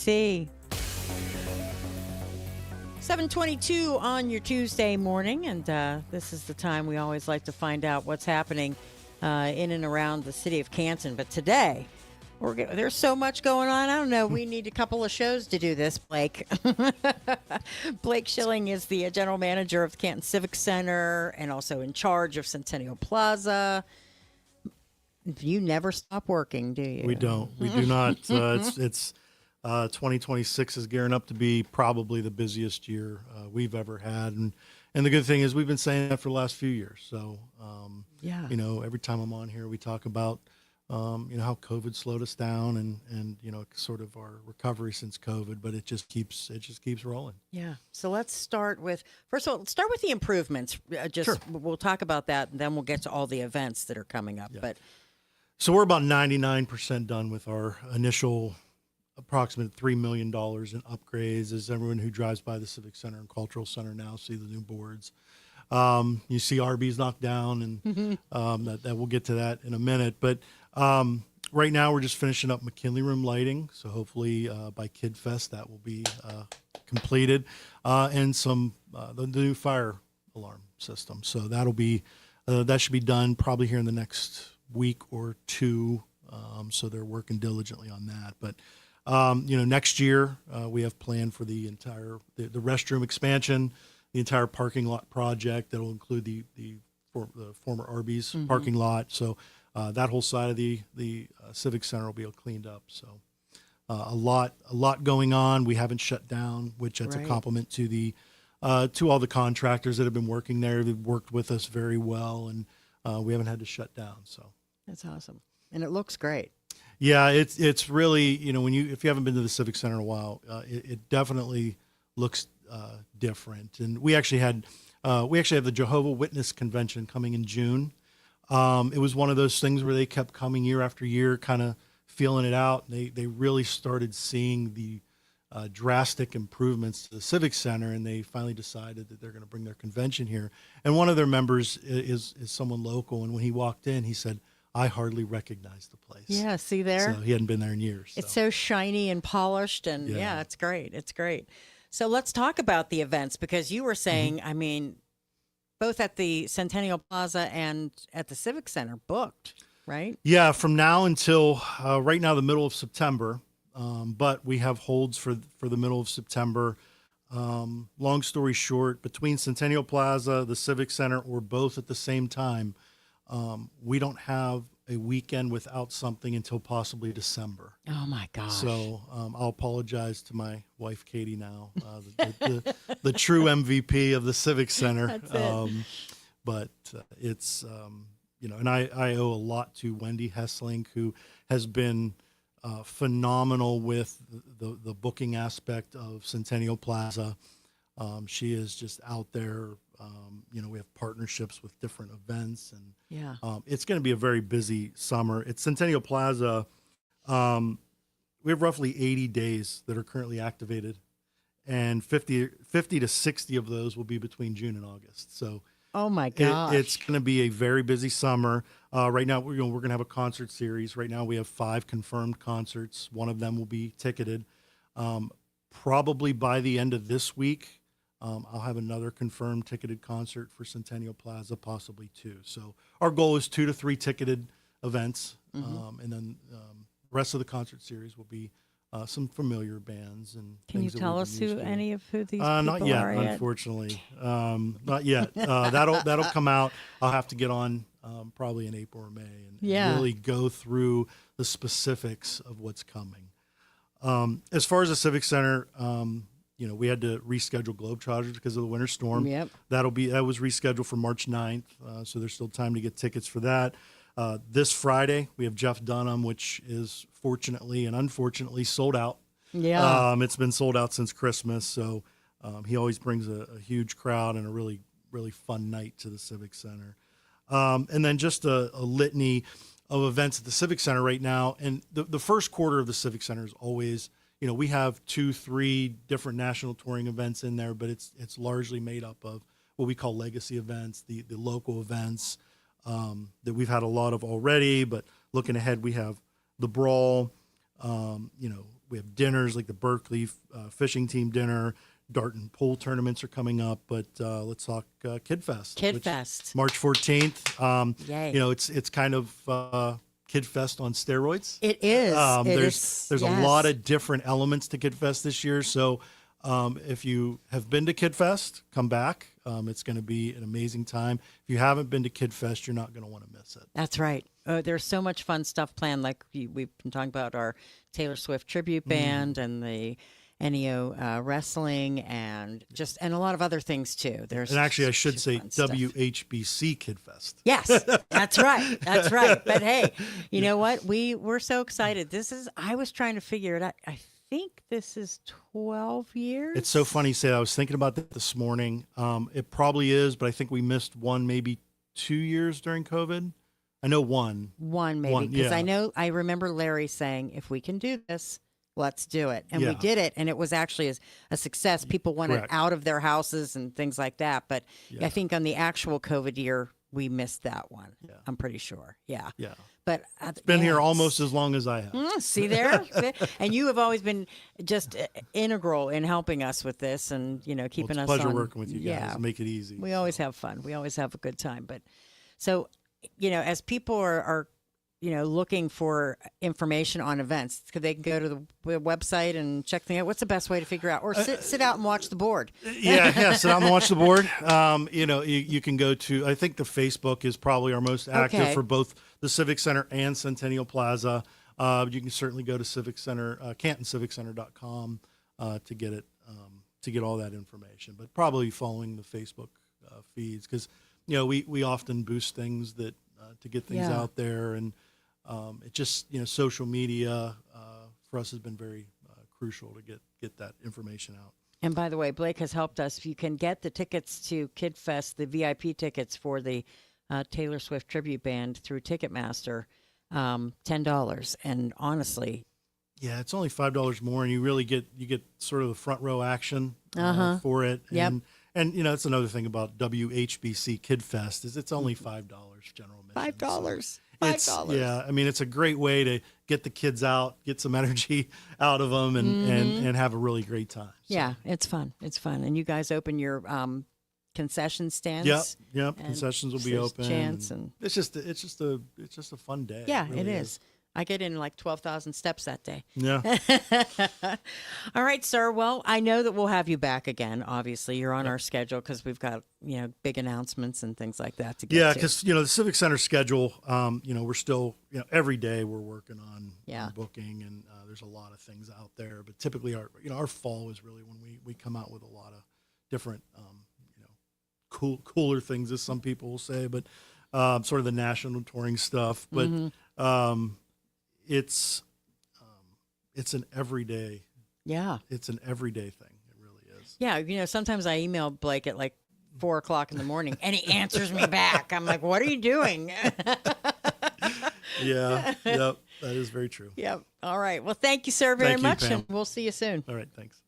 see. 7:22 on your Tuesday morning, and this is the time we always like to find out what's happening in and around the city of Canton. But today, there's so much going on. I don't know. We need a couple of shows to do this, Blake. Blake Schilling is the general manager of the Canton Civic Center and also in charge of Centennial Plaza. You never stop working, do you? We don't. We do not. It's 2026 is gearing up to be probably the busiest year we've ever had, and the good thing is we've been saying that for the last few years. So, every time I'm on here, we talk about how COVID slowed us down, and sort of our recovery since COVID, but it just keeps rolling. Yeah. So let's start with the improvements. Sure. We'll talk about that, and then we'll get to all the events that are coming up. Yeah. But so we're about 99% done with our initial approximate $3 million in upgrades. As everyone who drives by the Civic Center and Cultural Center now see the new boards. You see RBs knocked down, and that we'll get to that in a minute. But right now we're just finishing up McKinley Room lighting. So hopefully by Kid Fest that will be completed, and the new fire alarm system. So that'll be that should be done probably here in the next week or two. So they're working diligently on that. But next year we have planned for the entire the restroom expansion, the entire parking lot project that will include the former Arby's parking lot. So that whole side of the Civic Center will be cleaned up. So a lot going on. We haven't shut down, which that's a compliment to to all the contractors that have been working there. They've worked with us very well, and we haven't had to shut down. So that's awesome, and it looks great. Yeah, it's really, if you haven't been to the Civic Center in a while, it definitely looks different. And we actually have the Jehovah Witness convention coming in June. It was one of those things where they kept coming year after year, kind of feeling it out. They really started seeing the drastic improvements to the Civic Center, and they finally decided that they're going to bring their convention here. And one of their members is someone local, and when he walked in, he said, I hardly recognized the place. Yeah, see there? So he hadn't been there in years. It's so shiny and polished, and yeah, it's great. It's great. So let's talk about the events, because you were saying, I mean, both at the Centennial Plaza and at the Civic Center booked, right? Yeah, from now until right now, the middle of September. But we have holds for the middle of September. Long story short, between Centennial Plaza, the Civic Center, or both at the same time, we don't have a weekend without something until possibly December. Oh my gosh. So I'll apologize to my wife, Katie, now, the true MVP of the Civic Center. That's it. But it's, and I owe a lot to Wendy Hessling, who has been phenomenal with the booking aspect of Centennial Plaza. She is just out there. We have partnerships with different events, and it's going to be a very busy summer. At Centennial Plaza, we have roughly 80 days that are currently activated, and 50 to 60 of those will be between June and August. So, oh my gosh, it's going to be a very busy summer. Right now, we're going to have a concert series. Right now, we have 5 confirmed concerts. One of them will be ticketed. Probably by the end of this week, I'll have another confirmed ticketed concert for Centennial Plaza, possibly 2. So our goal is 2 to 3 ticketed events, and then the rest of the concert series will be some familiar bands and. Can you tell us who these people not yet, are? Unfortunately, not yet. That'll come out. I'll have to get on probably in April or May and really go through the specifics of what's coming. As far as the Civic Center. We had to reschedule Globetrotters because of the winter storm. Yep. That was rescheduled for March 9th. So there's still time to get tickets for that. This Friday, we have Jeff Dunham, which is fortunately and unfortunately sold out. Yeah. It's been sold out since Christmas. So he always brings a huge crowd and a really, really fun night to the Civic Center. And then just a litany of events at the Civic Center right now. And the first quarter of the Civic Center is always, we have 2-3 different national touring events in there, but it's largely made up of what we call legacy events, the local events that we've had a lot of already. But looking ahead, we have the Brawl, we have dinners like the Berkeley fishing team dinner. Dart and pool tournaments are coming up, but let's talk Kid Fest. Kid Fest. March 14th. Yay. You know, it's kind of Kid Fest on steroids. It is. There's a lot of different elements to Kid Fest this year. So if you have been to Kid Fest, come back. It's going to be an amazing time. If you haven't been to Kid Fest, you're not going to want to miss it. That's right. There's so much fun stuff planned. Like we've been talking about our Taylor Swift tribute band and the NEO wrestling and a lot of other things too. And actually, I should say WHBC Kid Fest. Yes, that's right. That's right. But hey, you know what? We're so excited. I was trying to figure it out. I think this is 12 years. It's so funny you say that. I was thinking about that this morning. It probably is, but I think we missed one, maybe 2 years during COVID. I know one. One maybe, because yeah. I remember Larry saying, if we can do this, let's do it. And we Yeah. did it, and it was actually a success. People wanted Correct. out of their houses and things like that. But Yeah. I think on the actual COVID year, we missed that one. Yeah. I'm pretty sure. Yeah. Yeah. But It's been here almost as long as I have. See there? And you have always been just integral in helping us with this and, keeping It's a us pleasure on. working with you guys. Yeah. Make it easy. We always have fun. We always have a good time. But so, as people are looking for information on events, they can go to the website and check things out. What's the best way to figure out? Or sit out and watch the board. Yeah, sit down and watch the board. You can go to, I think the Facebook is probably our most active Okay. for both the Civic Center and Centennial Plaza. You can certainly go to Civic Center, CantonCivicCenter.com to get it, to get all that information. But probably following the Facebook feeds because, we often boost things that to get things Yeah. out there. And it just, social media for us has been very crucial to get that information out. And by the way, Blake has helped us. You can get the tickets to Kid Fest, the VIP tickets for the Taylor Swift tribute band through Ticketmaster, $10. And honestly, Yeah, it's only $5 more, and you really get sort of the front row action for it. Yep. And that's another thing about WHBC Kid Fest is it's only $5 general admission. $5. Yeah, I mean it's a great way to get the kids out, get some energy out of them, and have a really great time. So, Yeah, it's fun. It's fun. And you guys open your concession stands. Yep. and Concessions will be there's open. chance and- it's just a fun day. Yeah, really it is. I get in like 12,000 steps that day. Yeah. All right, sir. Well, I know that we'll have you back again. Obviously, you're on our schedule because we've got big announcements and things like that to get Yeah, to. because the Civic Center schedule, we're still every day we're working on booking, and there's a lot of things out there. But typically, our fall is really when we come out with a lot of different cooler things, as some people will say, but sort of the national touring stuff. But it's an everyday. Yeah. It's an everyday thing. It really is. Yeah. Sometimes I email Blake at like 4:00 in the morning and he answers me back. I'm like, what are you doing? Yeah. Yep. That is very true. Yep. All right. Well, thank you, sir, very Thank you, much. Pam. And we'll see you soon. All right. Thanks.